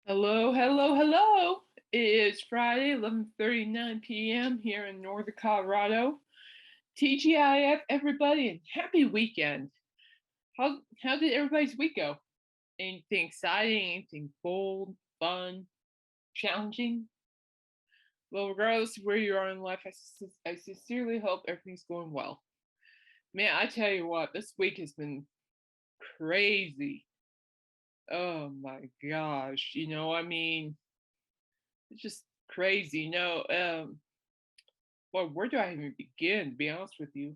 Hello, hello, hello. It is Friday, 11:39 p.m. here in northern Colorado. TGIF, everybody, and happy weekend. How did everybody's week go? Anything exciting? Anything bold, fun, challenging? Well, regardless of where you are in life, I sincerely hope everything's going well. Man, I tell you what, this week has been crazy. Oh my gosh, it's just crazy. Well, where do I even begin? To be honest with you,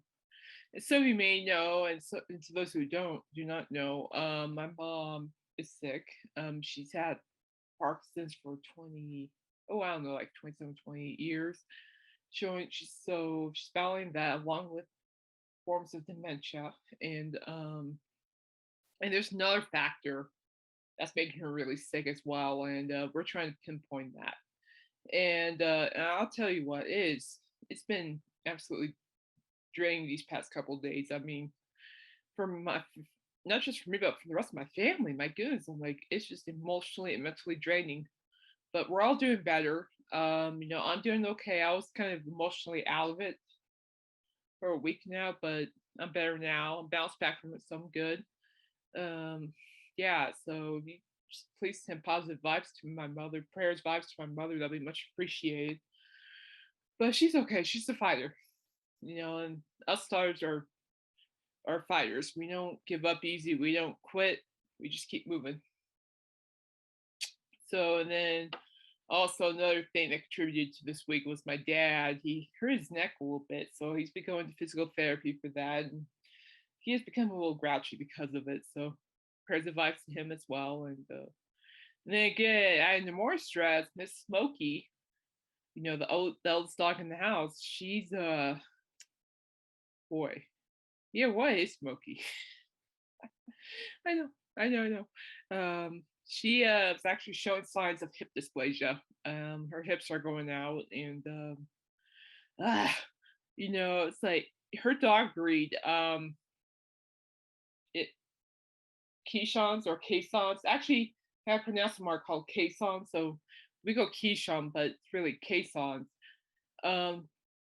and so you may know, and to those who do not know, my mom is sick. She's had Parkinson's for 20, oh, I don't know, like 27, 28 years. She's battling that along with forms of dementia, and there's another factor that's making her really sick as well, and we're trying to pinpoint that. And I'll tell you what, it's been absolutely draining these past couple of days. I mean, for my not just for me, but for the rest of my family. My goodness, I'm like, it's just emotionally and mentally draining. But we're all doing better. I'm doing okay. I was kind of emotionally out of it for a week now, but I'm better now. I'm bounced back from it, so I'm good. Um, yeah, so if you just please send positive vibes to my mother, prayers, vibes to my mother. That'd be much appreciated. But she's okay. She's a fighter, and us stars are fighters. We don't give up easy. We don't quit. We just keep moving. So, and then also another thing that contributed to this week was my dad. He hurt his neck a little bit, so he's been going to physical therapy for that, and he has become a little grouchy because of it. So, prayers and vibes to him as well. And then again, adding to more stress, Miss Smokey, the oldest dog in the house. She's boy, yeah, what is Smokey? I know, I know. She is actually showing signs of hip dysplasia. Her hips are going out, and ah, it's like her dog breed. It Keyshawn's or Kaysons. Actually, I pronounce them are called Kaysons, so we go Keyshawn, but it's really Kaysons. Um,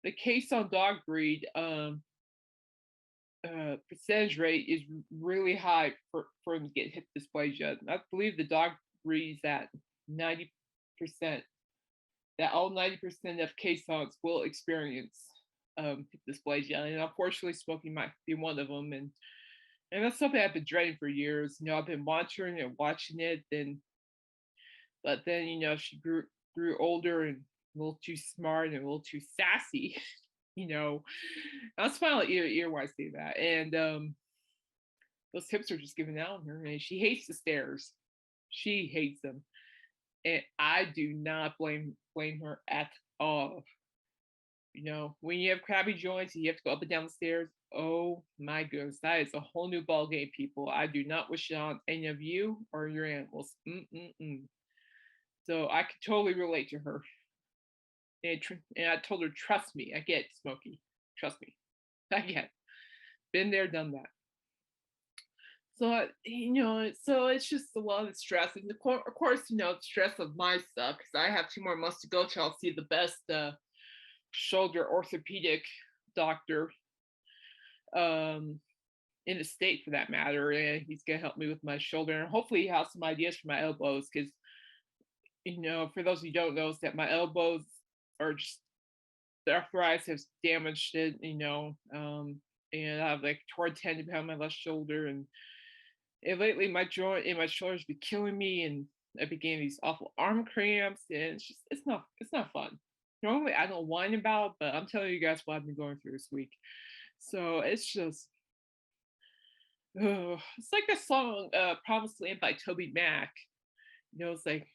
the Kayson dog breed. Percentage rate is really high for him to get hip dysplasia. I believe the dog breeds at 90%, that all 90% of caissons will experience hip dysplasia. And unfortunately, smoking might be one of them. And that's something I've been dreading for years. I've been monitoring and watching it. But then, she grew older and a little too smart and a little too sassy. you know, I'll smile ear when I say that. And those hips are just giving out on her, and she hates the stairs. She hates them, and I do not blame her at all. When you have crabby joints and you have to go up and down the stairs, oh my goodness, that is a whole new ball game, people. I do not wish it on any of you or your animals. Mm-mm-mm. So I could totally relate to her, and I told her, trust me, I get it, Smokey, trust me, I get it. Been there, done that. So it's just a lot of stress, and of course, the stress of my stuff because I have 2 more months to go till I'll see the best shoulder orthopedic doctor um, in the state, for that matter, and he's gonna help me with my shoulder, and hopefully he has some ideas for my elbows because for those who don't know, is that my elbows are just the arthritis has damaged it, and I have like torn tendon behind my left shoulder, and lately my joint and my shoulders be killing me, and I began these awful arm cramps, and it's not fun. Normally I don't whine about it, but I'm telling you guys what I've been going through this week. So it's just it's like the song Promised Land by Toby Mac. It's like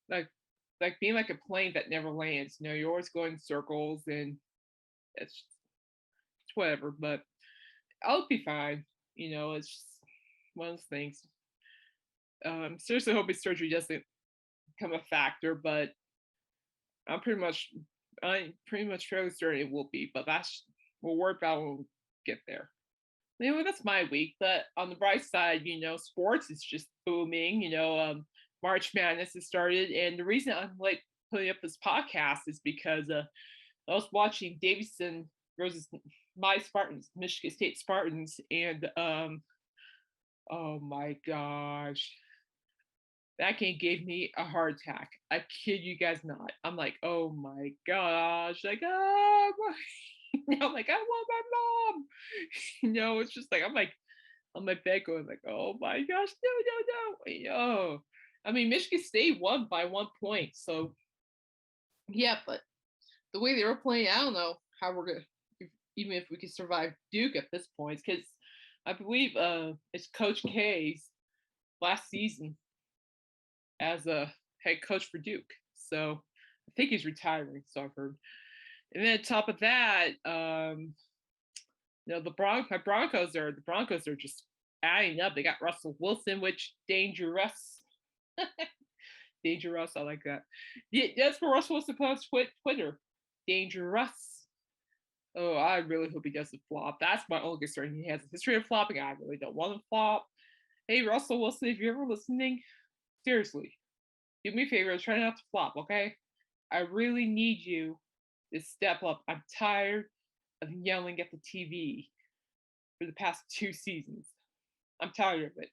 like being like a plane that never lands. You're always going in circles, and it's whatever, but I'll be fine. It's just one of those things. Seriously hoping surgery doesn't become a factor, but I'm pretty much fairly certain it will be. But we'll work out when we get there. Anyway, that's my week. But on the bright side, sports is just booming. March Madness has started, and the reason I'm like putting up this podcast is because I was watching Davidson versus my Spartans, Michigan State Spartans, and oh my gosh, that game gave me a heart attack. I kid you guys not. I'm like, oh my gosh, like, oh my. I'm like, I want my mom. It's just like I'm like on my bed going like, oh my gosh, no. I mean, Michigan State won by 1 point, so yeah, but the way they were playing, I don't know how we're gonna, even if we can survive Duke at this point, because I believe it's Coach K's last season as a head coach for Duke. So I think he's retiring, so I've heard. And then on top of that, my Broncos are just adding up. They got Russell Wilson, which dangerous. Dangerous, I like that. Yeah, that's what Russell Wilson put on Twitter. Dangerous. Oh, I really hope he doesn't flop. That's my only concern. He has a history of flopping. I really don't want him to flop. Hey, Russell Wilson, if you're ever listening, seriously, do me a favor. Try not to flop, okay? I really need you to step up. I'm tired of yelling at the TV for the past 2 seasons. I'm tired of it.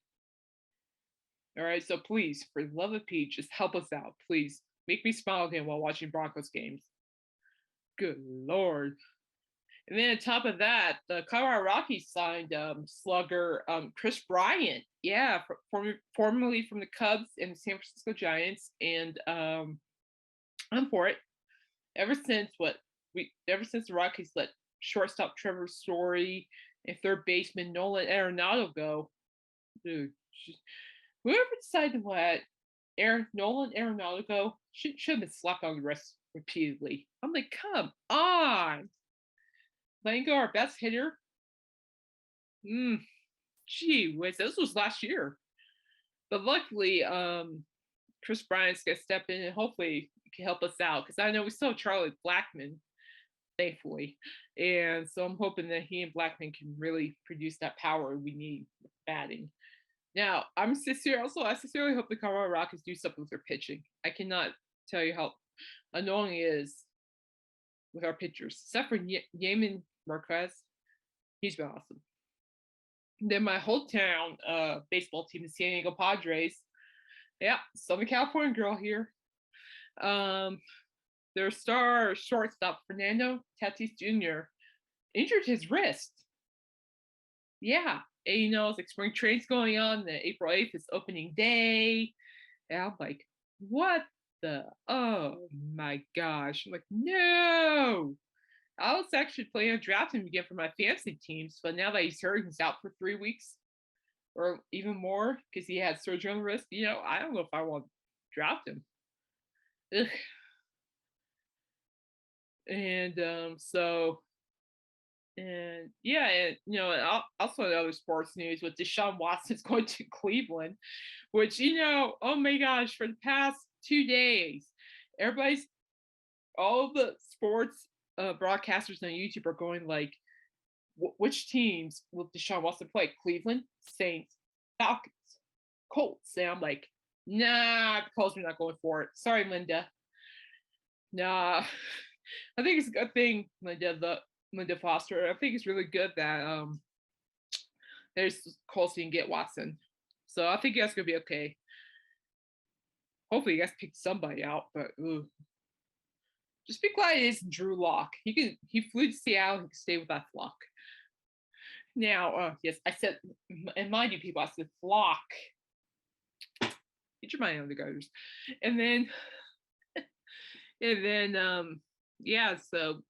All right, so please, for the love of Pete, just help us out. Please make me smile again while watching Broncos games. Good Lord. And then on top of that, the Colorado Rockies signed slugger Chris Bryant. Yeah, formerly from the Cubs and the San Francisco Giants. And I'm for it. Ever since the Rockies let shortstop Trevor Story and third baseman Nolan Arenado go, dude, whoever decided to let Nolan Arenado go should have been slapped on the wrist repeatedly. I'm like, come on. Letting go our best hitter. Gee whiz, this was last year. But luckily, Chris Bryant's gonna step in and hopefully can help us out, because I know we still have Charlie Blackmon, thankfully. And so I'm hoping that he and Blackmon can really produce that power we need with batting. Now, I sincerely hope the Colorado Rockies do something with their pitching. I cannot tell you how annoying it is with our pitchers, except for Yeman Marquez. He's been awesome. Then my hometown baseball team, the San Diego Padres. Yeah, Southern California girl here. Their star shortstop, Fernando Tatis Jr., injured his wrist. Yeah, and, it's like spring training's going on. The April 8th is opening day. And I'm like, what the? Oh my gosh. I'm like, no. I was actually planning on drafting him again for my fantasy teams, but now that he's hurt, he's out for 3 weeks or even more because he had surgery on the wrist. I don't know if I want to draft him. Ugh. And also in other sports news with Deshaun Watson's going to Cleveland, which, oh my gosh, for the past 2 days, all the sports broadcasters on YouTube are going like, which teams will Deshaun Watson play? Cleveland, Saints, Falcons, Colts. And I'm like, nah, the Colts are not going for it. Sorry, Linda. Nah, I think it's a good thing, Linda Foster. I think it's really good that there's Colts can get Watson. So I think that's gonna be okay. Hopefully, you guys pick somebody out, but just be glad it isn't Drew Lock. He flew to Seattle. He can stay with that flock. Now, yes, I said, and mind you, people, I said flock. Get your mind on the gutters, and then, yeah. So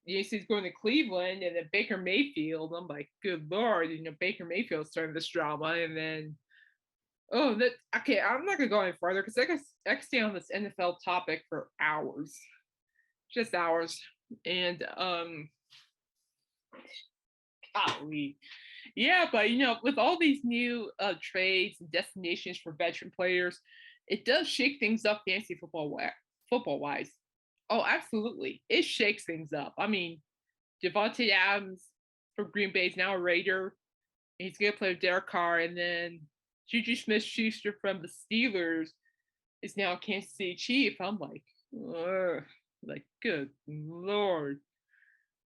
he's going to Cleveland, and then Baker Mayfield. I'm like, good Lord, Baker Mayfield starting this drama, and then, okay, I'm not gonna go any farther because I could stay on this NFL topic for hours, just hours, and golly. Yeah, but with all these new trades and destinations for veteran players, it does shake things up fantasy football wise. Oh, absolutely. It shakes things up. I mean, Devontae Adams from Green Bay is now a Raider. He's going to play with Derek Carr. And then Juju Smith-Schuster from the Steelers is now Kansas City Chief. I'm like, ugh, like, good Lord,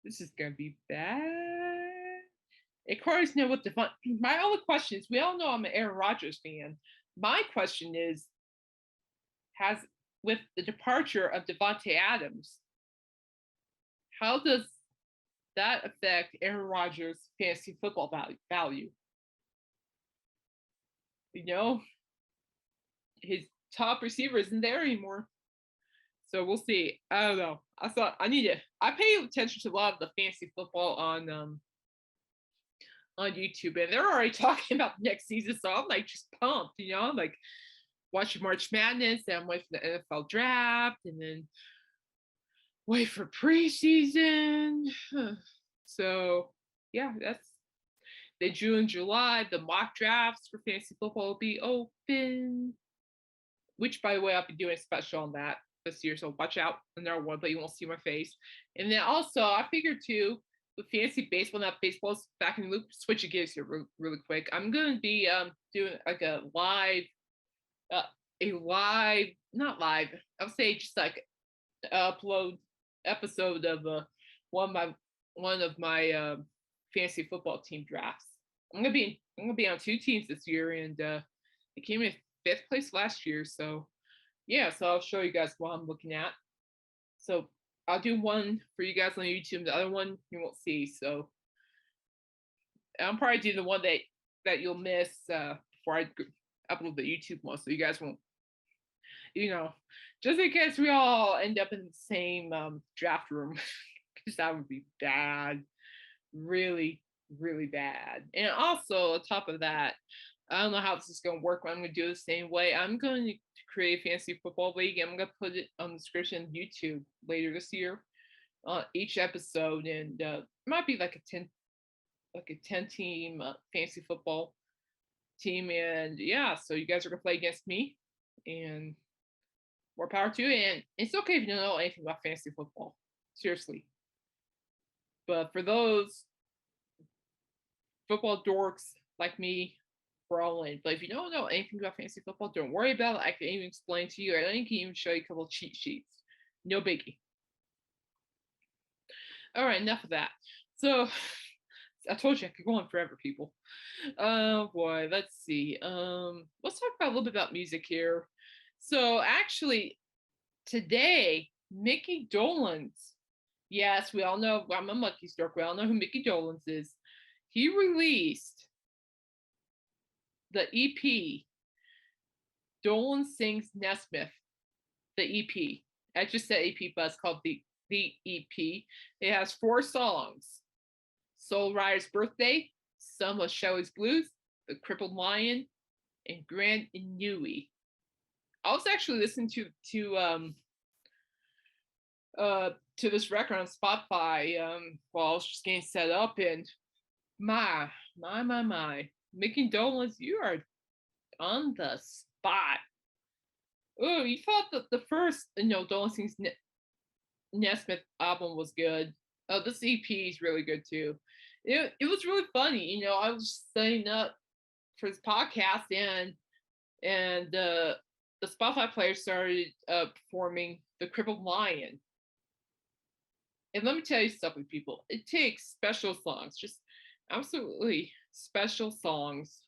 this is gonna be bad. Of course, know what the fun. My only question is, we all know I'm an Aaron Rodgers fan. My question is, has with the departure of Devontae Adams, how does that affect Aaron Rodgers' fantasy football value? You know, his top receiver isn't there anymore. So we'll see. I don't know. I pay attention to a lot of the fantasy football on YouTube, and they're already talking about next season. So I'm like just pumped, I'm like watching March Madness, and I'm waiting for the NFL draft, and then wait for preseason. So yeah, that's the June, July. The mock drafts for fantasy football will be open. Which, by the way, I'll be doing a special on that this year, so watch out. Another one, but you won't see my face. And then also, I figured too, with fantasy baseball, not baseball's back in the loop. Switch gears here really quick. I'm gonna be doing like a live, not live. I'll say just like upload episode of one of my fantasy football team drafts. I'm gonna be on two teams this year, and it came in fifth place last year. So yeah, so I'll show you guys what I'm looking at. So I'll do one for you guys on YouTube. The other one you won't see. So I'll probably do the one that you'll miss before I upload the YouTube one, so you guys won't. Just in case we all end up in the same draft room, because that would be bad, really, really bad. And also, on top of that, I don't know how this is going to work, but I'm going to do it the same way. I'm going to create a fantasy football league, and I'm going to put it on the description of YouTube later this year. Each episode, and it might be like a 10 team fantasy football team, and yeah, so you guys are going to play against me, and more power to you. And it's okay if you don't know anything about fantasy football, seriously. But for those football dorks like me, we're all in. But if you don't know anything about fantasy football, don't worry about it. I can even explain to you. I can even show you a couple of cheat sheets. No biggie. All right, enough of that. So I told you I could go on forever, people. Oh boy, let's see. Let's talk about a little bit about music here. So actually, today, Mickey Dolenz. Yes, we all know. I'm a monkey stork. We all know who Mickey Dolenz is. He released the EP. Dolenz Sings Nesmith. The EP. I just said EP, but it's called the EP. It has 4 songs: Soul Rider's Birthday, Some of Shelley's Blues, The Crippled Lion, and Grand Inouye. I was actually listening to this record on Spotify while I was just getting set up, and my, Mickey Dolenz, you are on the spot. Oh, you thought that the first, Dolenz Sings Nesmith album was good. Oh, this EP is really good too. It was really funny. I was setting up for this podcast, and the Spotify player started performing The Crippled Lion. And let me tell you something, people. It takes special songs, just absolutely special songs,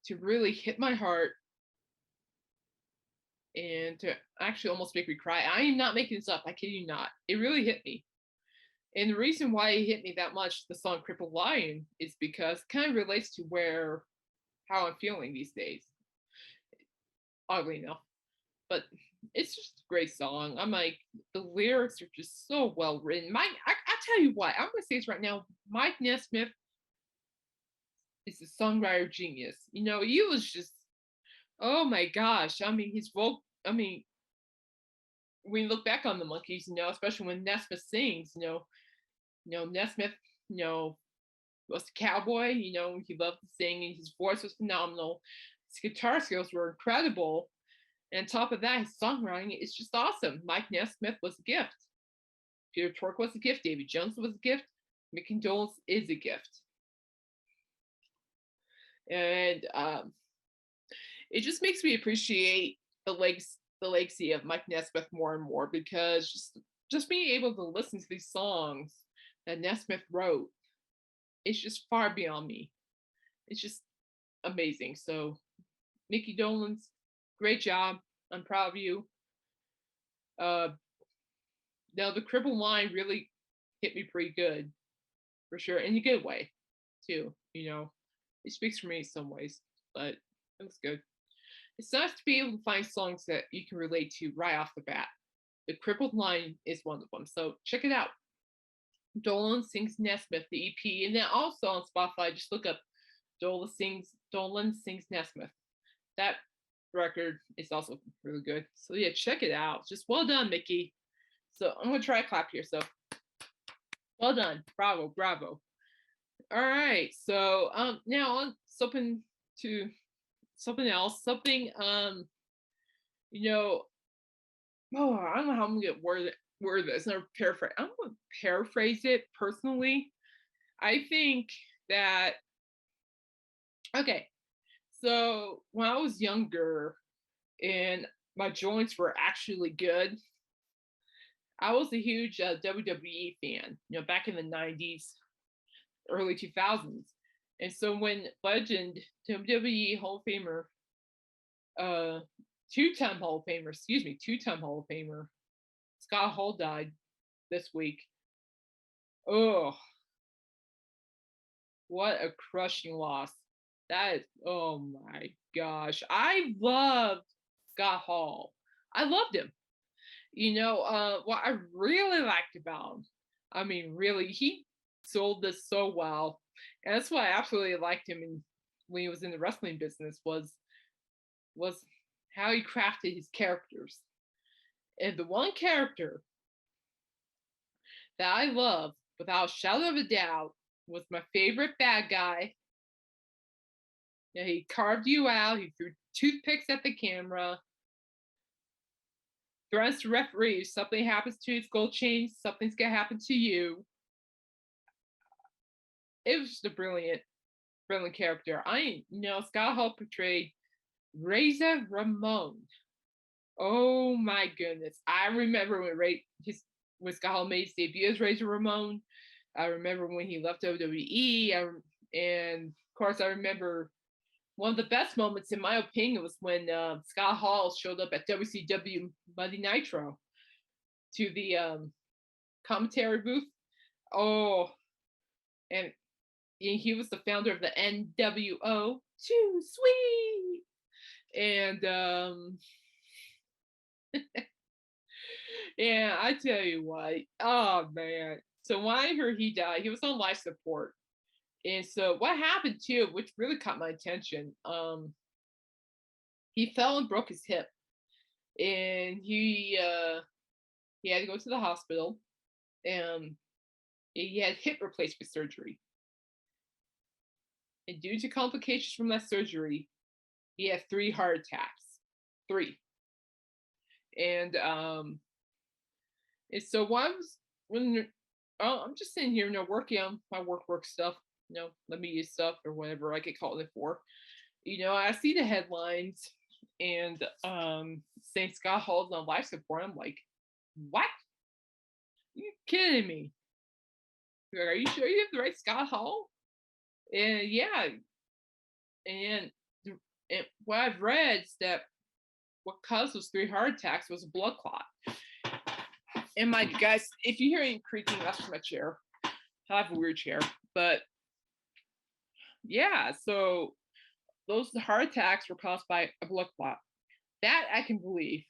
to really hit my heart and to actually almost make me cry. I am not making this up. I kid you not. It really hit me. And the reason why it hit me that much, the song Crippled Lion, is because it kind of relates to how I'm feeling these days. Oddly enough. But it's just a great song. I'm like, the lyrics are just so well written. I tell you what, I'm gonna say this right now. Mike Nesmith is a songwriter genius. He was just, oh my gosh. I mean, his vocal. I mean, when you look back on the Monkees, especially when Nesmith sings, Nesmith, was a cowboy. He loved to sing, and his voice was phenomenal. His guitar skills were incredible. And on top of that, his songwriting is just awesome. Mike Nesmith was a gift. Peter Tork was a gift. Davy Jones was a gift. Mickey Dolenz is a gift. And it just makes me appreciate the legacy of Mike Nesmith more and more because just being able to listen to these songs that Nesmith wrote, it's just far beyond me. It's just amazing. So Mickey Dolenz, great job. I'm proud of you. Uh, Now the cripple line really hit me pretty good, for sure, in a good way, too. It speaks for me in some ways, but it was good. It's nice to be able to find songs that you can relate to right off the bat. The crippled line is one of them, so check it out. Dolan Sings Nesmith, the EP, and then also on Spotify, just look up Dolan Sings Nesmith. That record is also really good. So yeah, check it out. Just well done, Mickey. So I'm gonna try a clap here. So well done, bravo, bravo. All right, so now on to something else, something I don't know how I'm gonna word this. I'm gonna paraphrase it personally. I think that okay, so when I was younger and my joints were actually good, I was a huge WWE fan. Back in the '90s, early 2000s, and so when legend WWE Hall of Famer, uh, two-time Hall of Famer, two-time Hall of Famer Scott Hall died this week. Oh, what a crushing loss! That is, oh my gosh, I loved Scott Hall. I loved him. What I really liked about him, I mean, really, he sold this so well. And that's why I absolutely liked him when he was in the wrestling business was how he crafted his characters. And the one character that I love, without a shadow of a doubt, was my favorite bad guy. He carved you out, he threw toothpicks at the camera, threats to referees, something happens to his gold chain, something's gonna happen to you. It was just a brilliant character. Scott Hall portrayed Razor Ramon. Oh my goodness. I remember when Scott Hall made his debut as Razor Ramon. I remember when he left WWE. And of course, I remember one of the best moments, in my opinion, was when Scott Hall showed up at WCW Monday Nitro to the commentary booth. Oh, and he was the founder of the NWO. Too sweet. And yeah, I tell you what. Oh man. So when I heard he died, he was on life support. And so what happened too, which really caught my attention, he fell and broke his hip. And he had to go to the hospital. And he had hip replacement surgery. And due to complications from that surgery, he had 3 heart attacks. 3. And so I'm just sitting here, working on my work stuff, let me use stuff or whatever I get called in for. I see the headlines and saying Scott Hall's on life support. I'm like, what? You kidding me? Are you sure you have the right Scott Hall? And yeah, and what I've read is that what caused those 3 heart attacks was a blood clot. And my guys, if you hear any creaking, that's from my chair. I have a weird chair, but yeah. So those heart attacks were caused by a blood clot. That I can believe.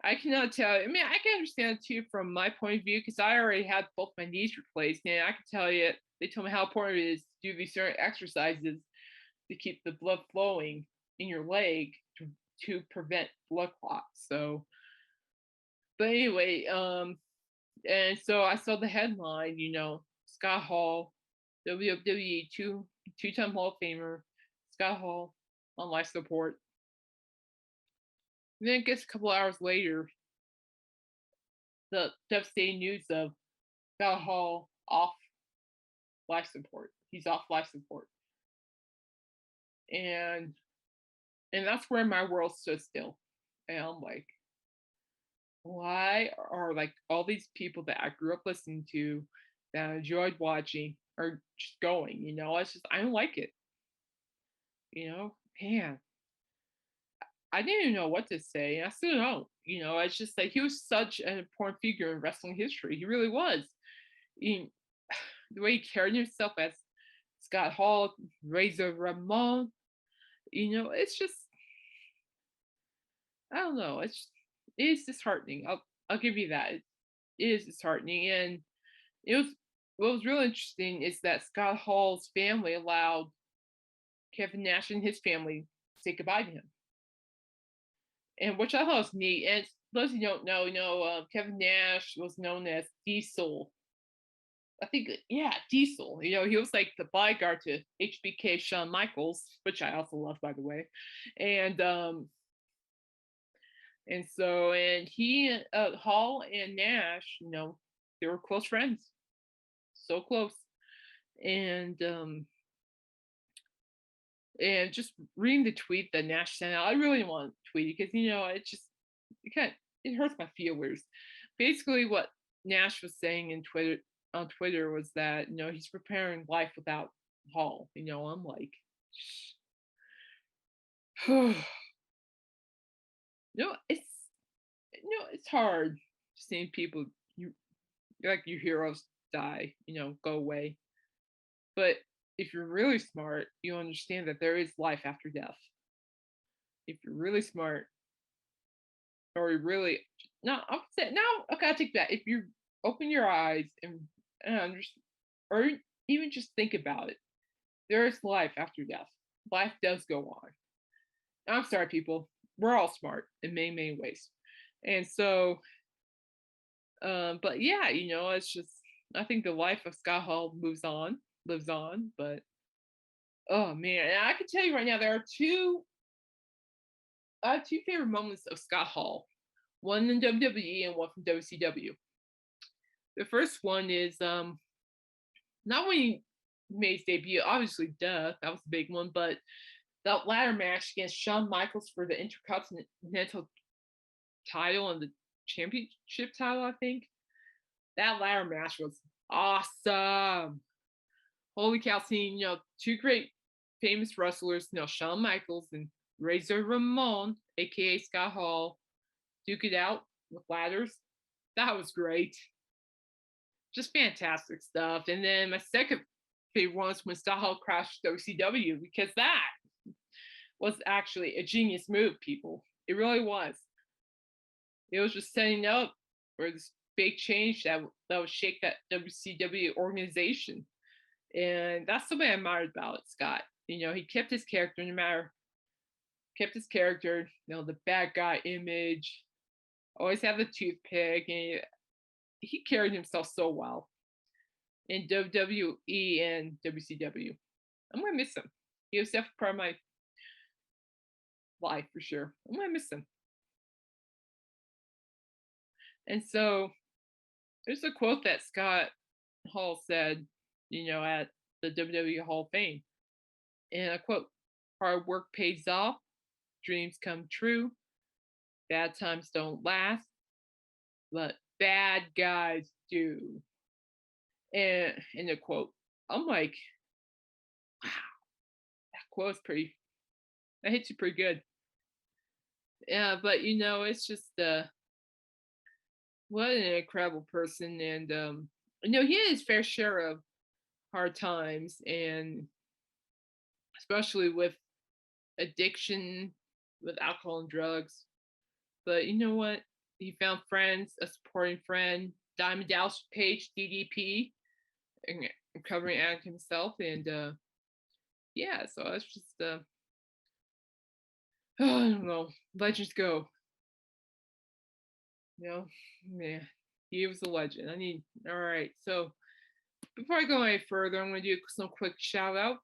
I cannot tell. I can understand too from my point of view because I already had both my knees replaced, and I can tell you they told me how important it is to do these certain exercises to keep the blood flowing in your leg to prevent blood clots. So, but anyway, and so I saw the headline, Scott Hall, WWE two-time Hall of Famer, Scott Hall on life support. And then it gets a couple hours later, the devastating news of Scott Hall off life support. He's off life support. and that's where my world stood still. And I'm like, why are like all these people that I grew up listening to, that I enjoyed watching, are just going? It's just I don't like it. Man, I didn't even know what to say, and I still don't. It's just like he was such an important figure in wrestling history. He really was. He, the way he carried himself as Scott Hall, Razor Ramon, it's just I don't know. It is disheartening. I'll give you that. It is disheartening, and it was what was really interesting is that Scott Hall's family allowed Kevin Nash and his family to say goodbye to him, and which I thought was neat. And those who don't know, Kevin Nash was known as Diesel. I think, yeah, Diesel. He was like the bodyguard to HBK Shawn Michaels, which I also love, by the way. And he, Hall and Nash, they were close friends, so close. And just reading the tweet that Nash sent out, I really didn't want to tweet because it hurts my feelers. Basically, what Nash was saying on Twitter was that he's preparing life without Hall. I'm like, it's hard seeing people like your heroes die, go away. But if you're really smart, you understand that there is life after death. If you're really smart, or you really no, I'm saying no. Okay, I take that. If you open your eyes and understand, or even just think about it, there is life after death. Life does go on. I'm sorry, people. We're all smart in many, many ways, and so, but yeah, it's just I think the life of Scott Hall lives on. But oh man, and I can tell you right now, there are I have two favorite moments of Scott Hall. One in WWE and one from WCW. The first one is not when he made his debut, obviously, duh, that was the big one, but that ladder match against Shawn Michaels for the Intercontinental title and the championship title, I think. That ladder match was awesome. Holy cow, seeing, two great famous wrestlers, Shawn Michaels and Razor Ramon, aka Scott Hall, duke it out with ladders. That was great. Just fantastic stuff. And then my second favorite one was when Scott Hall crashed WCW, because that was actually a genius move, people. It really was. It was just setting up for this big change that would shake that WCW organization. And that's something I admired about Scott. He kept his character the bad guy image, always had the toothpick, and he carried himself so well in WWE and WCW. I'm gonna miss him. He was definitely part of my life for sure. I'm gonna miss him. And so there's a quote that Scott Hall said, at the WWE Hall of Fame. And I quote, "Hard work pays off, dreams come true, bad times don't last, but bad guys do." And in the quote, I'm like, wow, that quote's that hits you pretty good. Yeah, but it's just what an incredible person. And he had his fair share of hard times, and especially with addiction, with alcohol and drugs. But you know what? He found friends, a supporting friend, Diamond Dallas Page, DDP, and recovering addict himself. And yeah, so it's just I don't know. Legends go. Yeah, he was a legend. All right. So before I go any further, I'm going to do some quick shout outs.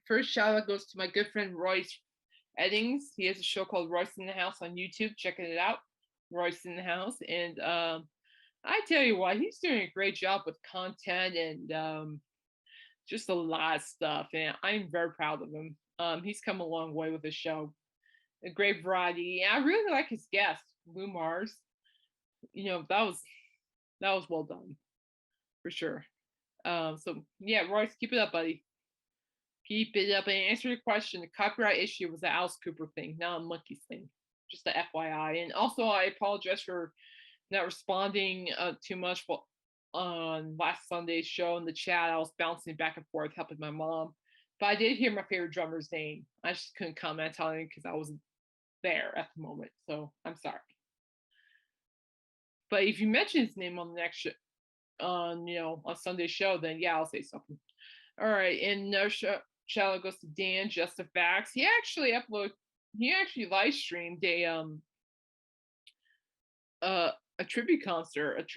First shout out goes to my good friend Royce Eddings. He has a show called Royce in the House on YouTube. Checking it out. Royce in the House. And I tell you what, he's doing a great job with content and just a lot of stuff, and I'm very proud of him. He's come a long way with the show. A great variety. And I really like his guest, Lou Mars. That was well done for sure. So yeah, Royce, keep it up, buddy. Keep it up. And answer your question. The copyright issue was the Alice Cooper thing, not a Monkeys thing. Just the FYI. And also, I apologize for not responding too much on last Sunday's show in the chat. I was bouncing back and forth helping my mom. But I did hear my favorite drummer's name. I just couldn't comment on it because I wasn't there at the moment. So I'm sorry. But if you mention his name on the next show, on Sunday's show, then yeah, I'll say something. All right, and no shout out goes to Dan Just the Facts. He actually live streamed a tribute concert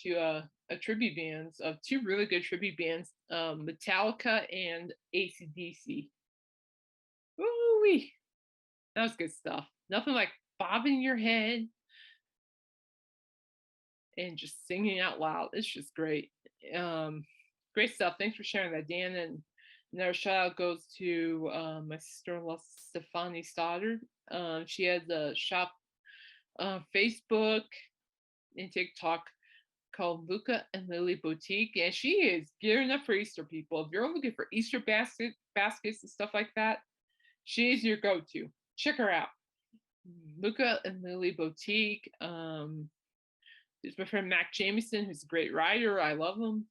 to a tribute bands of two really good tribute bands, Metallica and AC/DC. Ooh-wee. That was good stuff. Nothing like bobbing your head and just singing out loud. It's just great. Great stuff. Thanks for sharing that, Dan. And another shout out goes to my sister-in-law, Stefani Stoddard. She has a shop Facebook and TikTok called Luca and Lily Boutique, and she is gearing up for Easter, people. If you're looking for Easter baskets and stuff like that, she is your go-to. Check her out. Luca and Lily Boutique. There's my friend Mac Jameson, who's a great writer. I love him.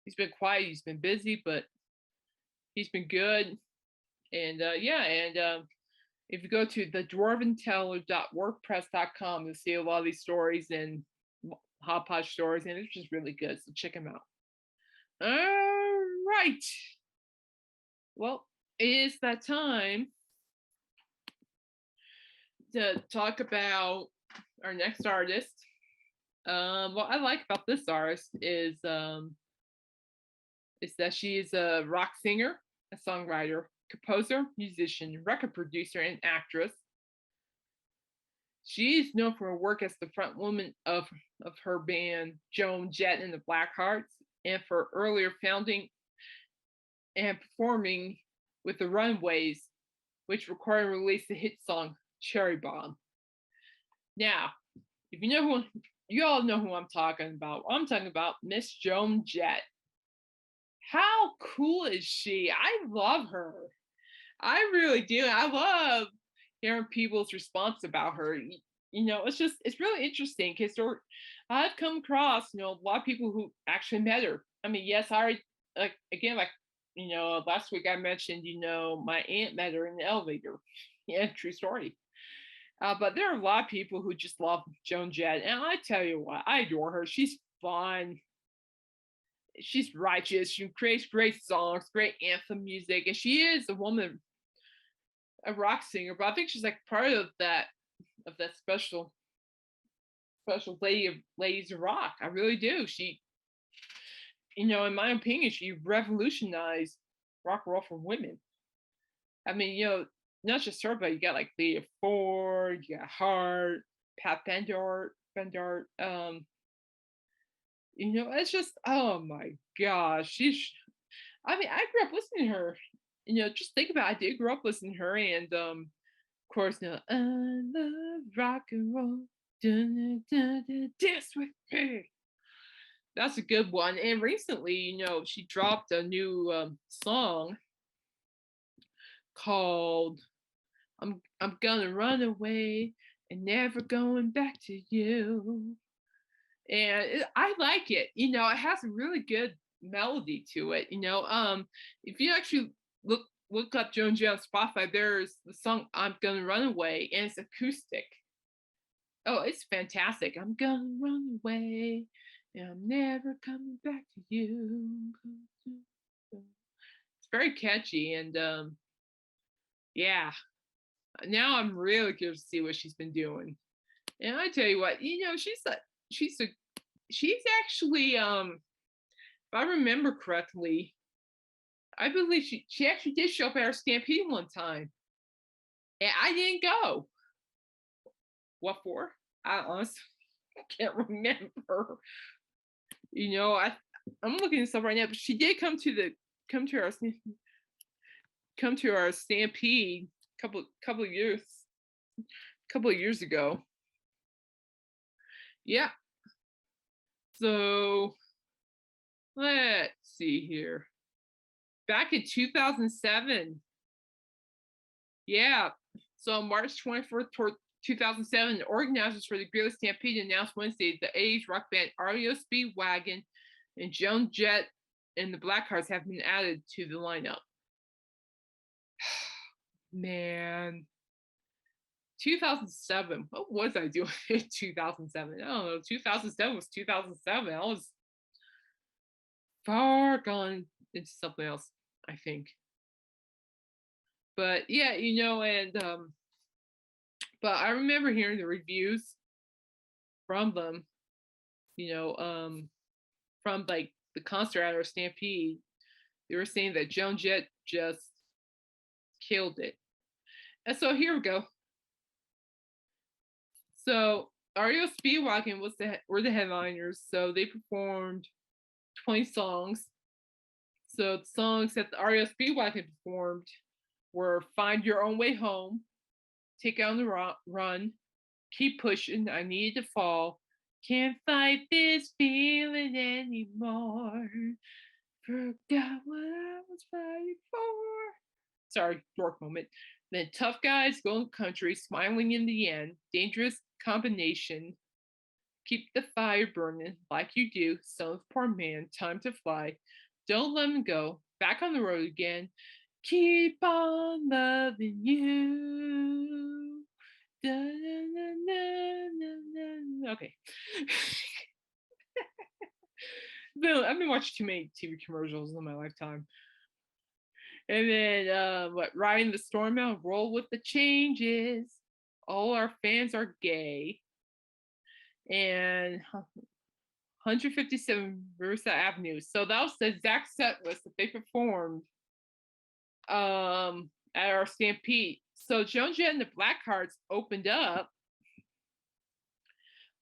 He's been quiet, he's been busy, but he's been good. And if you go to thedwarventeller.wordpress.com, you'll see a lot of these stories and Hot Pot stories, and it's just really good. So check them out. All right. Well, it is that time to talk about our next artist. What I like about this artist is that she is a rock singer, a songwriter, composer, musician, record producer, and actress. She is known for her work as the front woman of her band Joan Jett and the Blackhearts, and for earlier founding and performing with the Runaways, which recorded and released the hit song Cherry Bomb. Now, if you all know who I'm talking about. I'm talking about Miss Joan Jett. How cool is she? I love her. I really do. I love hearing people's response about her. It's really interesting because I've come across, a lot of people who actually met her. I mean, yes, I already, last week I mentioned, my aunt met her in the elevator. Yeah, true story. But there are a lot of people who just love Joan Jett. And I tell you what, I adore her. She's fun. She's righteous. She creates great songs, great anthem music. And she is a rock singer. But I think she's like part of that special ladies of rock. I really do. She, in my opinion, she revolutionized rock and roll for women. I mean, not just her, but you got like Leah Ford, you got Hart, Pat Bendart. It's just, oh my gosh, I grew up listening to her. Just think about it. I did grow up listening to her, and of course, I love rock and roll. Dun, dun, dun, dance with me. That's a good one. And recently, she dropped a new song called I'm gonna run away and never going back to you. And I like it. It has a really good melody to it. If you actually look up Joan Jett on Spotify, there's the song I'm Gonna Run Away, and it's acoustic. Oh, it's fantastic. I'm gonna run away and I'm never coming back to you. It's very catchy, and yeah. Now I'm really curious to see what she's been doing. And I tell you what, she's actually, if I remember correctly, I believe she actually did show up at our Stampede one time, and I didn't go. What for? I honestly can't remember. I'm looking this up right now, but she did come to our Stampede couple of years ago. Yeah. So let's see here. Back in 2007. Yeah. So on March 24th, 2007, the organizers for the Greeley Stampede announced Wednesday the 80s rock band REO Speedwagon and Joan Jett and the Blackhearts have been added to the lineup. Man. 2007. What was I doing in 2007? I don't know. 2007 was 2007. I was far gone into something else, I think. But yeah, and but I remember hearing the reviews from them, from like the concert at our Stampede. They were saying that Joan Jett just killed it. And so here we go. So REO Speedwagon were the headliners, so they performed 20 songs. So the songs that the REO Speedwagon performed were "Find Your Own Way Home," "Take It on the Run," "Keep Pushing," "I Need to Fall," "Can't Fight This Feeling Anymore," "Forgot What I Was Fighting For." Sorry, dork moment. Then "Tough Guys, Golden Country," "Smiling in the End," "Dangerous Combination," "Keep the Fire Burning," "Like You Do," "Son of Poor Man," "Time to Fly," "Don't Let Me Go," "Back on the Road Again," "Keep on Loving You." Da, na, na, na, na. Okay. I've been watching too many TV commercials in my lifetime. And then "Riding the Storm Out," "Roll with the Changes," "All Our Fans Are Gay," and 157 Riverside Avenue. So that was the exact set list that they performed at our Stampede. So Joan Jett and the Blackhearts opened up.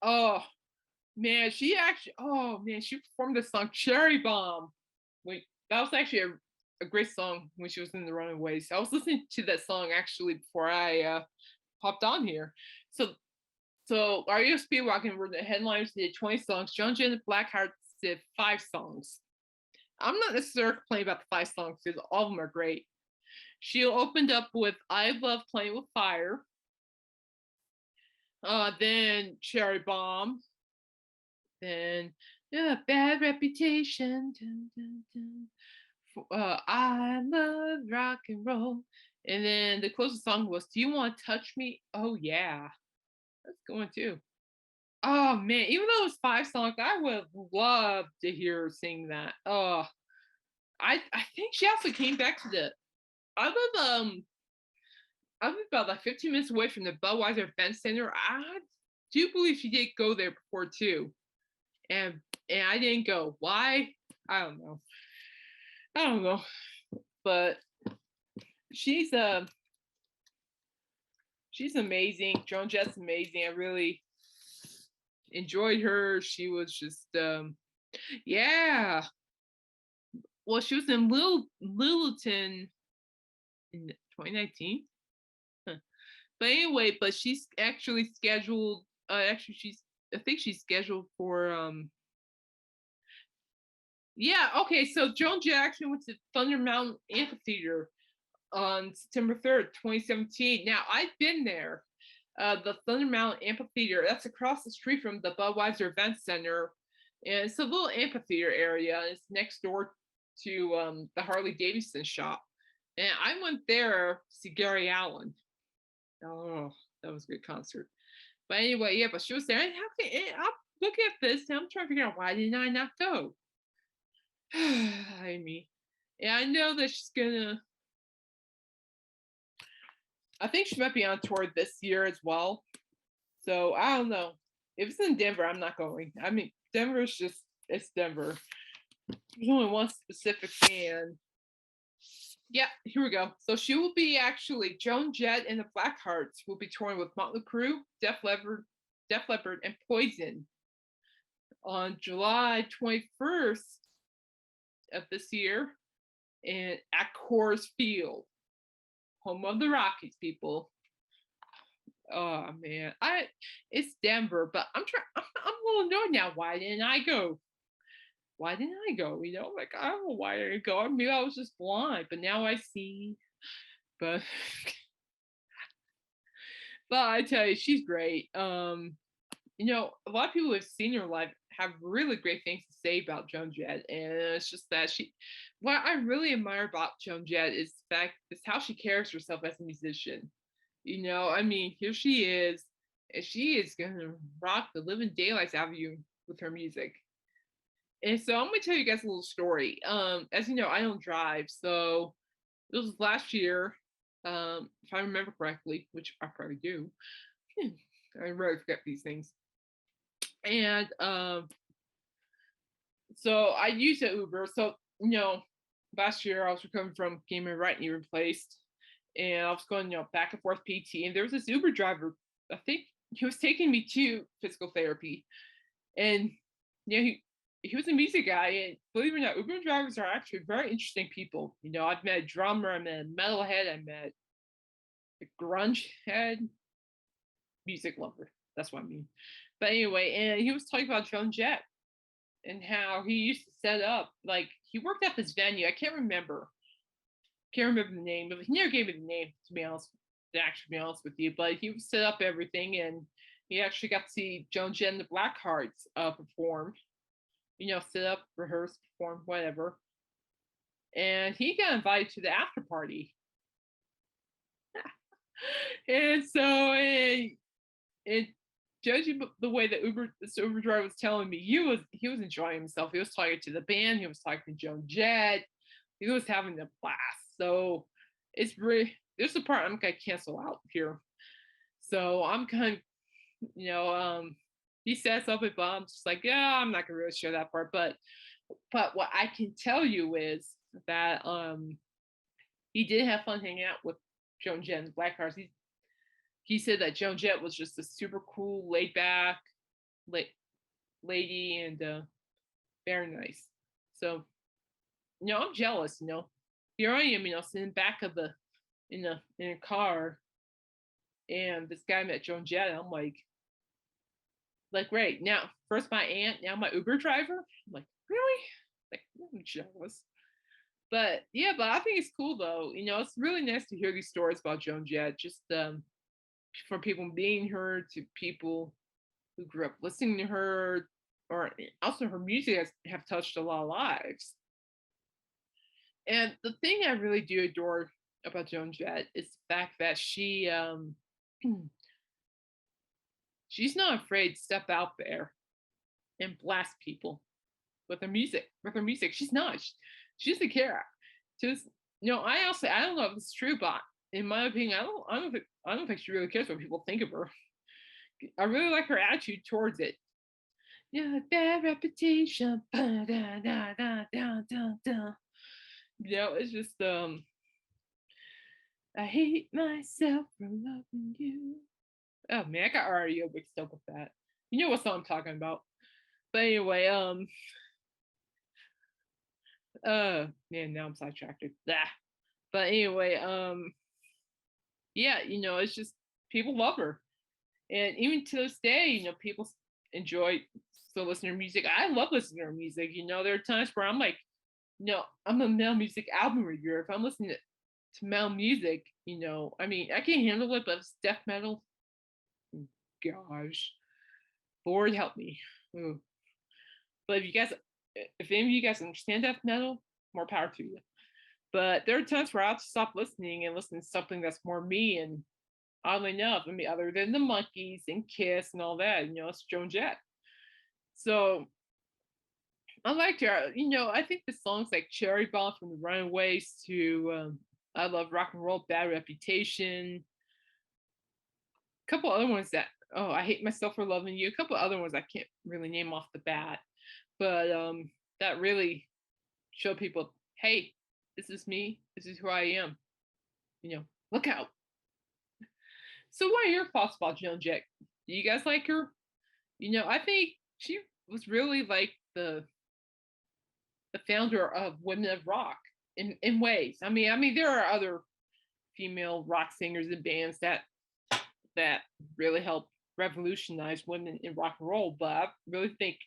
Oh man, she performed the song "Cherry Bomb." Wait, that was actually a great song when she was in the Runaways. I was listening to that song actually before I hopped on here. So REO Speedwagon were the headliners. They did 20 songs. Joan Jett and the Blackhearts did 5 songs. I'm not necessarily complaining about the 5 songs because all of them are great. She opened up with "I Love Playing with Fire," then "Cherry Bomb," then "Bad Reputation," dun, dun, dun. "I Love Rock and Roll," and then the closest song was "Do You Want to Touch Me?" Oh yeah, that's going too. Oh man, even though it was 5 songs, I would love to hear her sing that. Oh, I think she also came back to the. I live about like 15 minutes away from the Budweiser Event Center. I do believe she did go there before too, and I didn't go. Why? I don't know. But she's amazing. Joan Jett's amazing. I really enjoyed her. She was just yeah. Well, she was in Littleton in 2019. Huh. But anyway, but she's actually scheduled. I think she's scheduled for. Yeah. Okay. So Joan Jett actually went to Thunder Mountain Amphitheater on September 3rd, 2017. Now I've been there. The Thunder Mountain Amphitheater. That's across the street from the Budweiser Event Center, and it's a little amphitheater area. It's next door to the Harley Davidson shop, and I went there to see Gary Allen. Oh, that was a good concert. But anyway, yeah, but she was there. And I'm looking at this and I'm trying to figure out why didn't I not go? I mean, yeah, I know that she's gonna. I think she might be on tour this year as well. So I don't know. If it's in Denver, I'm not going. I mean, it's Denver. There's only one specific band. Yeah, here we go. So she will be actually Joan Jett and the Blackhearts will be touring with Motley Crue, Def Leppard, and Poison on July 21st of this year, and at Coors Field, home of the Rockies, people. Oh man, it's Denver, but I'm a little annoyed now. Why didn't I go? Why didn't I go? Like I don't know why I didn't go. Maybe I was just blind, but now I see. But but I tell you, she's great. A lot of people who've seen her live have really great things to say about Joan Jett, and it's just that what I really admire about Joan Jett is the fact is how she carries herself as a musician. Here she is, and she is gonna rock the living daylights out of you with her music. And so I'm gonna tell you guys a little story. As you know, I don't drive, so it was last year, if I remember correctly, which I probably do. I really forget these things. And so I used an Uber. So, last year I was recovering from getting my right knee replaced, and I was going, back and forth PT, and there was this Uber driver. I think he was taking me to physical therapy, and he was a music guy, and believe it or not, Uber drivers are actually very interesting people. I've met a drummer, I met a metalhead, I met a grunge head, music lover. That's what I mean. But anyway, and he was talking about Joan Jett and how he used to set up, like he worked at this venue. I can't remember the name, but he never gave me the name to be honest with you. But he would set up everything, and he actually got to see Joan Jett and the Blackhearts perform. Set up, rehearse, perform, whatever. And he got invited to the after party. And so, judging the way that this Uber driver was telling me, he was enjoying himself. He was talking to the band. He was talking to Joan Jett. He was having a blast. So it's really, there's the part I'm gonna cancel out here. So I'm kind of, he said something, but I'm just like, yeah, I'm not gonna really share that part. But what I can tell you is that he did have fun hanging out with Joan Jett and Blackhearts. He said that Joan Jett was just a super cool, laid back lady, and very nice. So, I'm jealous. Here I am, sitting back of in a car, and this guy met Joan Jett. And I'm like, great. Now, first my aunt, now my Uber driver. I'm like, really? Like, I'm jealous. But yeah, but I think it's cool though. It's really nice to hear these stories about Joan Jett. Just from people meeting her to people who grew up listening to her, or also her music have touched a lot of lives. And the thing I really do adore about Joan Jett is the fact that she's not afraid to step out there and blast people with her music. She's not. She doesn't care. Just I don't know if it's true, but in my opinion, I don't think she really cares what people think of her. I really like her attitude towards it. Yeah, bad reputation. It's just I hate myself for loving you. Oh man, I got REO mixed up with that. You know what song I'm talking about. But anyway, man, now I'm sidetracked. Blah. But anyway, yeah, it's just people love her. And even to this day, people enjoy still listening to her music. I love listening to her music. There are times where I'm like, I'm a metal music album reviewer. If I'm listening to metal music, I can't handle it, but if it's death metal, gosh, Lord help me. Ooh. But if any of you guys understand death metal, more power to you. But there are times where I have to stop listening and listen to something that's more me. And oddly enough, other than the Monkees and Kiss and all that, it's Joan Jett. So I liked her. I think the songs like Cherry Bomb from the Runaways to I Love Rock and Roll, Bad Reputation. A couple other ones that, I Hate Myself for Loving You. A couple other ones I can't really name off the bat. But that really showed people, hey, this is me. This is who I am. Look out. So what are your thoughts about Joan Jett? Do you guys like her? I think she was really like the the founder of Women of Rock in ways. I mean, there are other female rock singers and bands that really helped revolutionize women in rock and roll, but I really think,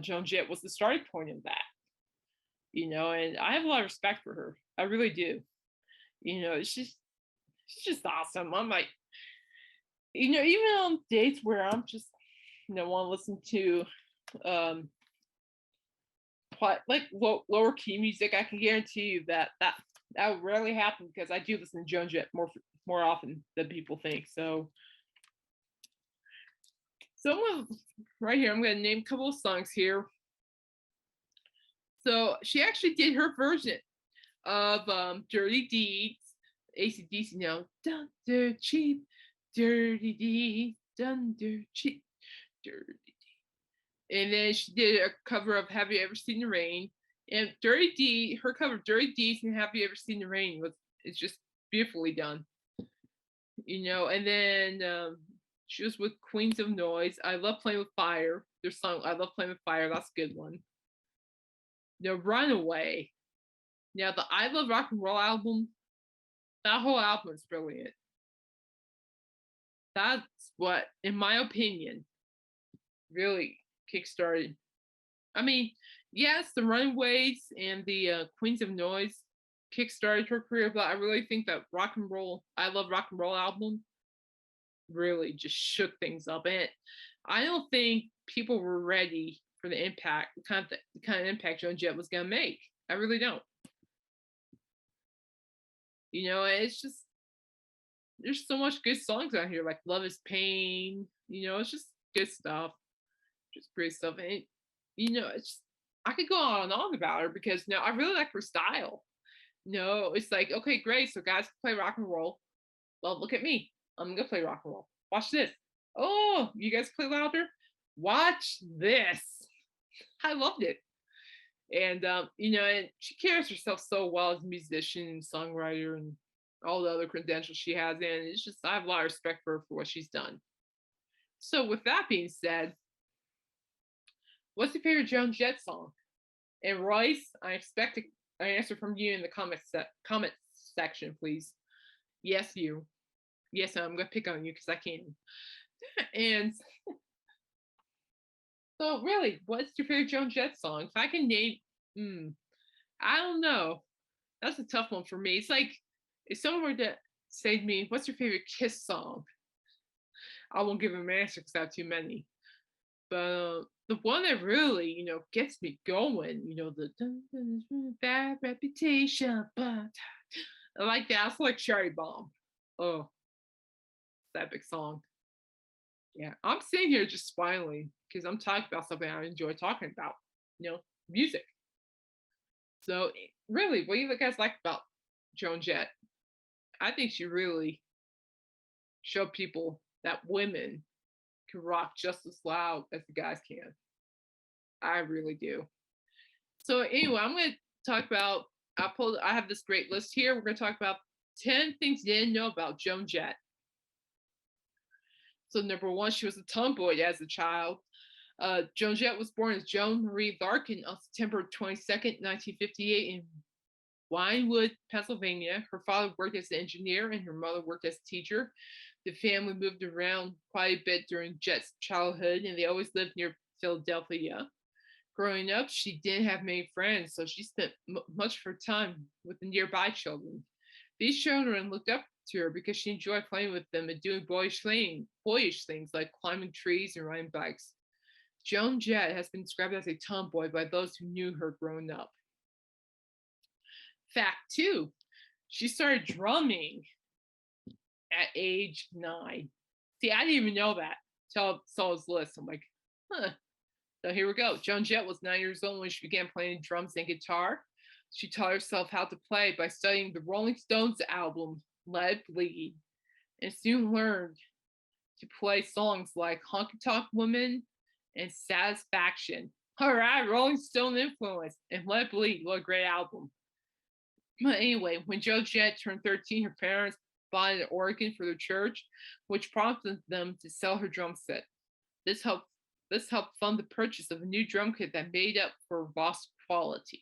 Joan Jett was the starting point of that. And I have a lot of respect for her. I really do. She's just awesome. I'm like, even on days where I'm just, want to listen to, like lower key music, I can guarantee you that would rarely happen because I do listen to Joan Jett more often than people think. So right here, I'm going to name a couple of songs here. So she actually did her version of Dirty Deeds, AC/DC now. Done dirt cheap, dirty deeds, done dirt cheap, dirty deeds. And then she did a cover of Have You Ever Seen the Rain? And her cover of Dirty Deeds and Have You Ever Seen the Rain it's just beautifully done. And then she was with Queens of Noise. I Love Playing with Fire. Their song I Love Playing with Fire, that's a good one. The Runaway. Now the I Love Rock and Roll album, that whole album is brilliant. That's what, in my opinion, really kickstarted. I mean, yes, the Runaways and the Queens of Noise kickstarted her career, but I really think that I Love Rock and Roll album really just shook things up. And I don't think people were ready for the impact, the kind of impact Joan Jett was going to make. I really don't. It's just, there's so much good songs out here, like Love Is Pain. It's just good stuff. Just great stuff. And, I could go on and on about her because I really like her style. It's like, okay, great. So guys play rock and roll. Well, look at me. I'm going to play rock and roll. Watch this. Oh, you guys play louder? Watch this. I loved it. And, and she carries herself so well as a musician and songwriter and all the other credentials she has. And it's just, I have a lot of respect for her for what she's done. So with that being said, what's your favorite Joan Jett song? And Royce, I expect an answer from you in the comment section, please. Yes, you. Yes, I'm going to pick on you because I can. And so really, what's your favorite Joan Jett song? If I can name, I don't know. That's a tough one for me. It's like, if someone were to say to me, what's your favorite Kiss song? I won't give them an answer because I have too many. But the one that really, gets me going, the bad reputation, but I like that. It's like Cherry Bomb. Oh, that big song. Yeah, I'm sitting here just smiling because I'm talking about something I enjoy talking about, music. So really, what do you guys like about Joan Jett? I think she really showed people that women can rock just as loud as the guys can. I really do. So anyway, I'm going to talk about, I have this great list here. We're going to talk about 10 things you didn't know about Joan Jett. So number one, she was a tomboy as a child. Joan Jett was born as Joan Marie Larkin on September 22nd, 1958 in Winewood, Pennsylvania. Her father worked as an engineer and her mother worked as a teacher. The family moved around quite a bit during Jett's childhood, and they always lived near Philadelphia. Growing up, she didn't have many friends, so she spent much of her time with the nearby children. These children looked up to her because she enjoyed playing with them and doing boyish things like climbing trees and riding bikes. Joan Jett has been described as a tomboy by those who knew her growing up. Fact 2, she started drumming at age 9. See, I didn't even know that until I saw his list. I'm like, huh. So here we go. Joan Jett was 9 years old when she began playing drums and guitar. She taught herself how to play by studying the Rolling Stones album, Let It Bleed, and soon learned to play songs like Honky Tonk Woman and Satisfaction. All right, Rolling Stone influence, and Let It Bleed, what a great album. But anyway, when Joan Jett turned 13, her parents bought an organ for their church, which prompted them to sell her drum set. This helped This helped fund the purchase of a new drum kit that made up for lost quality.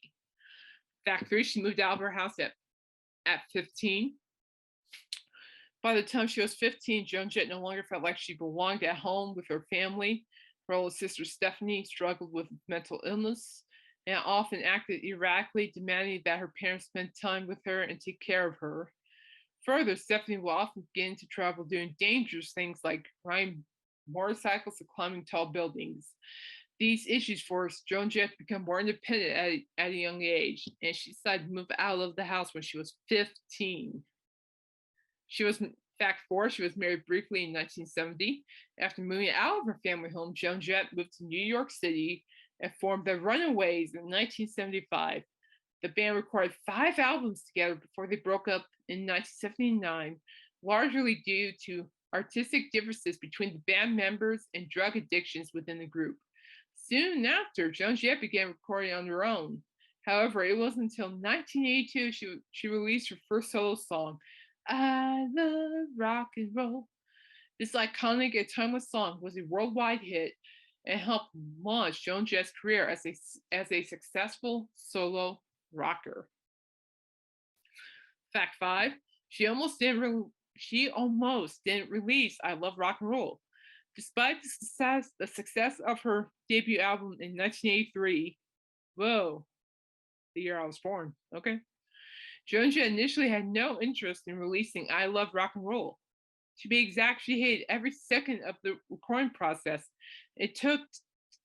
Fact 3, she moved out of her house at 15. By the time she was 15, Joan Jett no longer felt like she belonged at home with her family. Her older sister Stephanie struggled with mental illness and often acted erratically, demanding that her parents spend time with her and take care of her. Further, Stephanie will often begin to travel doing dangerous things like riding motorcycles and climbing tall buildings. These issues forced Joan Jett to become more independent at a young age, and she decided to move out of the house when she was 15. She was, in fact, 4, she was married briefly in 1970. After moving out of her family home, Joan Jett moved to New York City and formed the Runaways in 1975. The band recorded 5 albums together before they broke up in 1979, largely due to artistic differences between the band members and drug addictions within the group. Soon after, Joan Jett began recording on her own. However, it wasn't until 1982 she released her first solo song, I Love Rock and Roll. This iconic and timeless song was a worldwide hit and helped launch Joan Jett's career as a successful solo rocker. Fact 5, she almost didn't release I Love Rock and Roll. Despite the success of her debut album in 1983, whoa, the year I was born, okay? Joan Jett initially had no interest in releasing I Love Rock and Roll. To be exact, she hated every second of the recording process. It took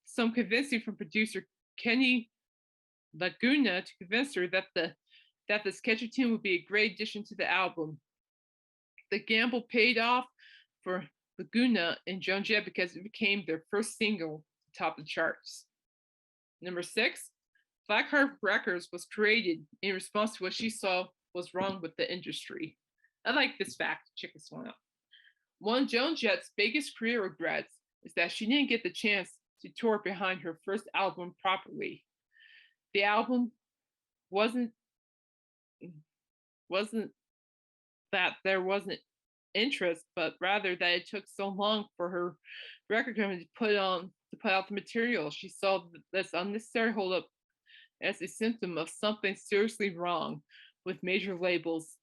some convincing from producer Kenny Laguna to convince her that the sketchy tune would be a great addition to the album. The gamble paid off for Laguna and Joan Jett because it became their first single to top the charts. Number 6, Blackheart Records was created in response to what she saw was wrong with the industry. I like this fact. Check this one out. One of Joan Jett's biggest career regrets is that she didn't get the chance to tour behind her first album properly. The album wasn't that there wasn't interest, but rather that it took so long for her record company to put out the material. She saw this unnecessary holdup as a symptom of something seriously wrong with major labels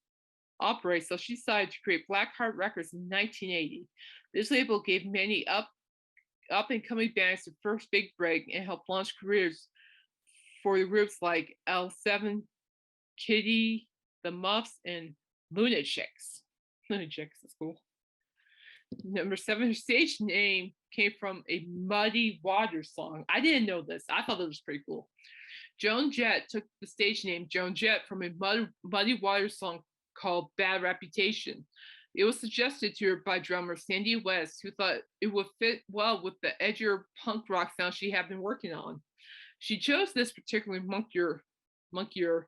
operate. So she decided to create Blackheart Records in 1980. This label gave many up and coming bands their first big break and helped launch careers for the groups like L7, Kitty, the Muffs, and Lunatics. Lunatics is cool. Number 7, her stage name came from a Muddy Waters song. I didn't know this. I thought it was pretty cool. Joan Jett took the stage name Joan Jett from a Muddy Waters song called Bad Reputation. It was suggested to her by drummer Sandy West, who thought it would fit well with the edgier punk rock sound she had been working on. She chose this particularly munkier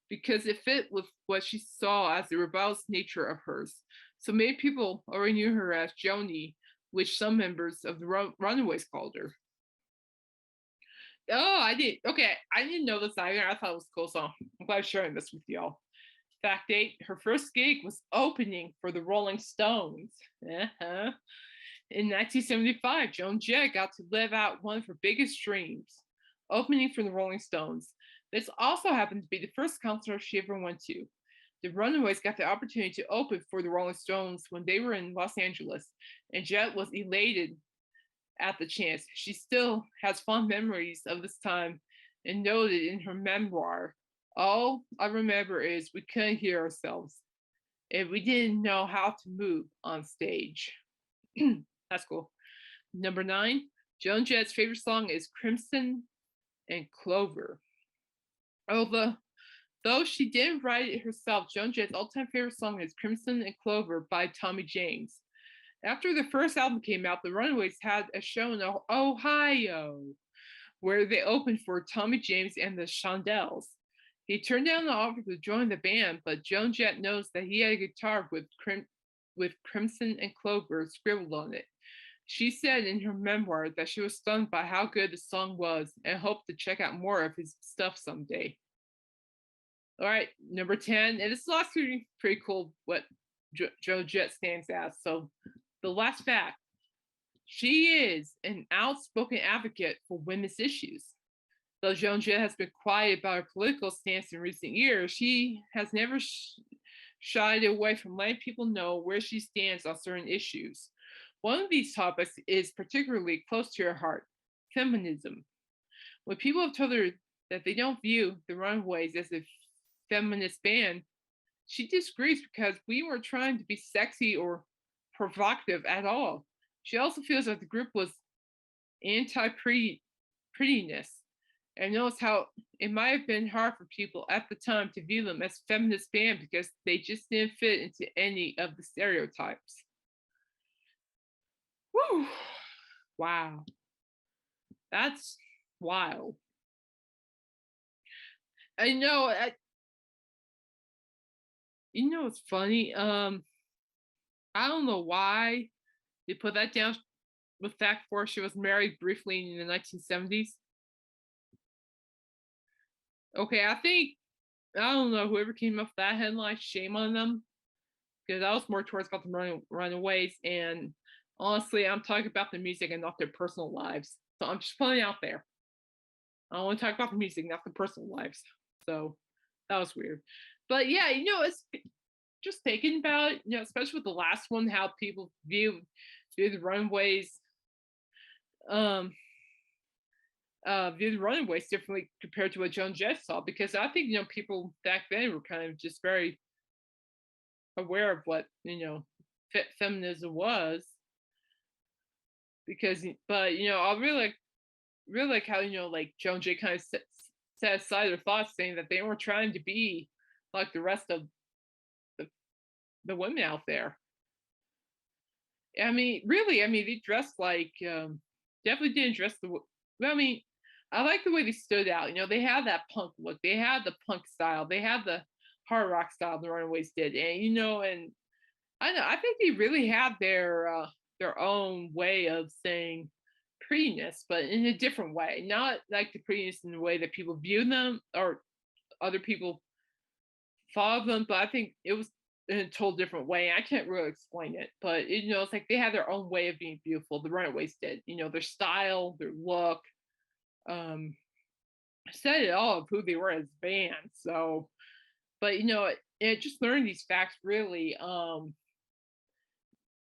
because it fit with what she saw as the rebellious nature of hers. So many people already knew her as Joni, which some members of the Runaways called her. Oh, I didn't know this either. I thought it was a cool song. I'm glad I'm sharing this with y'all. Fact 8, her first gig was opening for the Rolling Stones. In 1975, Joan Jett got to live out one of her biggest dreams, opening for the Rolling Stones. This also happened to be the first concert she ever went to. The Runaways got the opportunity to open for the Rolling Stones when they were in Los Angeles, and Jett was elated at the chance. She still has fond memories of this time and noted in her memoir, "All I remember is we couldn't hear ourselves, and we didn't know how to move on stage." That's cool. Number 9, Joan Jett's favorite song is Crimson and Clover. Though she didn't write it herself, Joan Jett's all-time favorite song is Crimson and Clover by Tommy James. After the first album came out, the Runaways had a show in Ohio, where they opened for Tommy James and the Shondells. He turned down the offer to join the band, but Joan Jett knows that he had a guitar with Crimson and Clover scribbled on it. She said in her memoir that she was stunned by how good the song was and hoped to check out more of his stuff someday. All right, number 10, and this is actually pretty cool what Joan Jett stands as. So the last fact, She is an outspoken advocate for women's issues. Though Joan Jett has been quiet about her political stance in recent years, she has never shied away from letting people know where she stands on certain issues. One of these topics is particularly close to her heart: feminism. When people have told her that they don't view the Runaways as a feminist band, she disagrees because we weren't trying to be sexy or provocative at all. She also feels that the group was anti prettiness and knows how it might have been hard for people at the time to view them as feminist band because they just didn't fit into any of the stereotypes. Whew. Wow. That's wild. I know. It's funny. I don't know why they put that down with fact for she was married briefly in the 1970s. Okay, I don't know whoever came up with that headline. Shame on them, because I was more towards about the Runaways, and honestly, I'm talking about the music and not their personal lives. So I'm just putting it out there. I want to talk about the music, not the personal lives. So that was weird. But yeah, it's just thinking about it, especially with the last one, how people view the Runaways, view the Runaways differently compared to what Joan Jett saw. Because I think people back then were kind of just very aware of what feminism was. Because, but I really like how like Joan Jett kind of set aside their thoughts, saying that they weren't trying to be like the rest of the women out there. I mean, really, they dressed like, definitely didn't dress I mean, I like the way they stood out. They had that punk look, they had the punk style, they had the hard rock style the Runaways did, and and I think they really had their own way of saying prettiness, but in a different way, not like the prettiness in the way that people view them or other people thought of them, but I think it was in a total different way. I can't really explain it, but it's like they had their own way of being beautiful. The Runaways did, their style, their look, said it all of who they were as a band. So, but just learning these facts really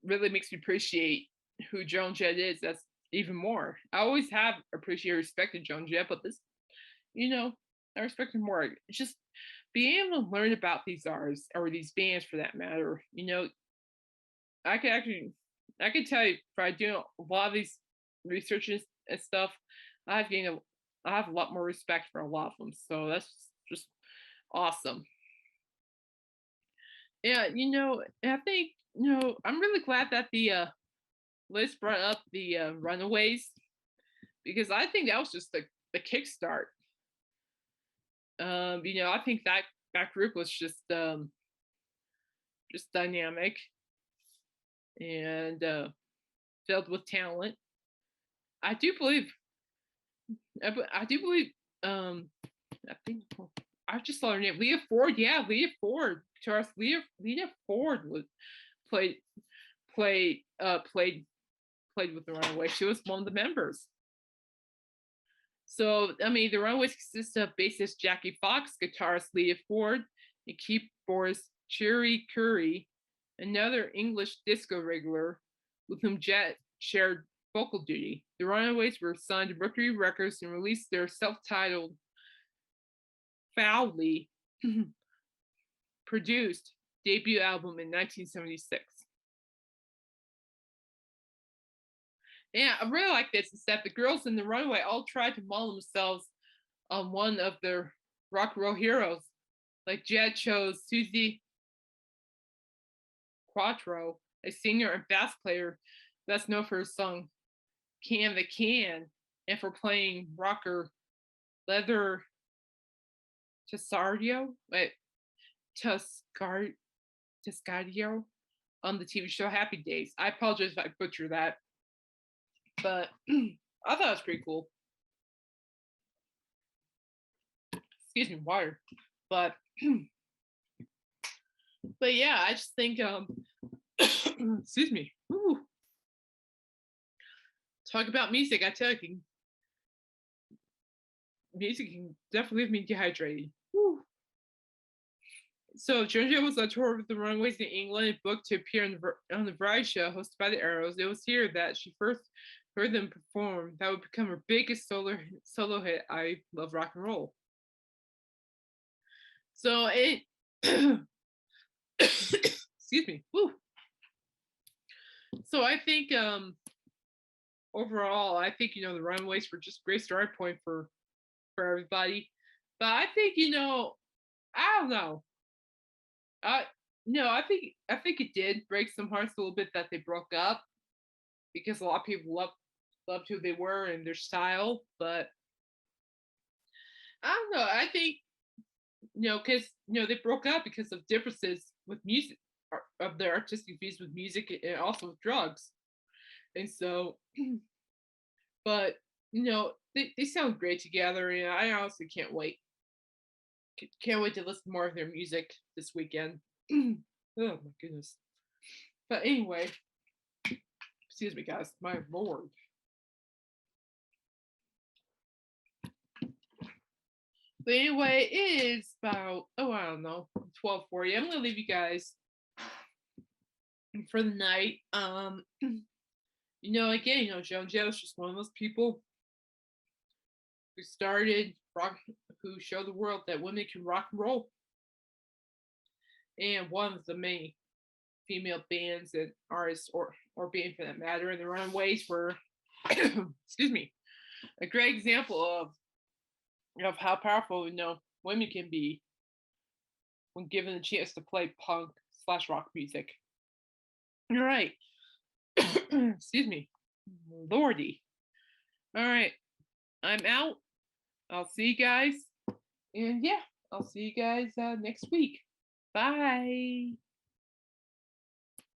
makes me appreciate who Joan Jett is. That's even more. I always have appreciated, respected Joan Jett, but this, I respect her more. It's just being able to learn about these artists or these bands for that matter. I could actually, I could tell you by doing a lot of these researches and stuff, I've gained I have a lot more respect for a lot of them. So that's just awesome. Yeah, I think I'm really glad that the list brought up the Runaways, because I think that was just the kickstart. I think that group was just dynamic and filled with talent. I do believe. I do believe. I think I just saw her name, Leah Ford. Yeah, Leah Ford. Charles Leah Ford was played played played played with the Runaways. She was one of the members. So the Runaways consist of bassist Jackie Fox, guitarist Leah Ford, and keyboardist Cherie Curry, another English disco regular with whom Jett shared vocal duty. The Runaways were signed to Mercury Records and released their self-titled, foully produced debut album in 1976. Yeah, I really like this, is that the girls in the Runaway all tried to model themselves on one of their rock and roll heroes. Like Jett chose Susie Quatro, a singer and bass player that's known for her song Can the Can, and for playing rocker Leather Tascadio, Tascadio on the TV show Happy Days. I apologize if I butcher that, but I thought it was pretty cool. Excuse me, water. But but yeah, I just think excuse me. Ooh. talk about music. I tell you, music can definitely leave me dehydrated. Whew. So Joan Jett was on tour with the Runaways in England and booked to appear on the variety show hosted by the Arrows. It was here that she first heard them perform. That would become her biggest solo hit, I Love Rock and Roll. So it excuse me. Woo. So I think overall, I think the Runaways were just a great starting point for everybody. But I think I don't know. No, I think it did break some hearts a little bit that they broke up because a lot of people loved who they were and their style. But I don't know. I think because they broke up because of differences with music, of their artistic views with music and also with drugs. And so, but they sound great together, and I honestly can't wait. Can't wait to listen to more of their music this weekend. Oh my goodness. But anyway, excuse me, guys. My lord. But anyway, it is about I don't know 12:40. I'm gonna leave you guys for the night. Again, Joan Jett was just one of those people who started rock, who showed the world that women can rock and roll, and one of the many female bands and artists, or band for that matter, and the Runaways were, excuse me, a great example of how powerful women can be when given the chance to play punk/rock music. All right, excuse me, lordy. All right, I'm out. I'll see you guys, and yeah, I'll see you guys next week. Bye.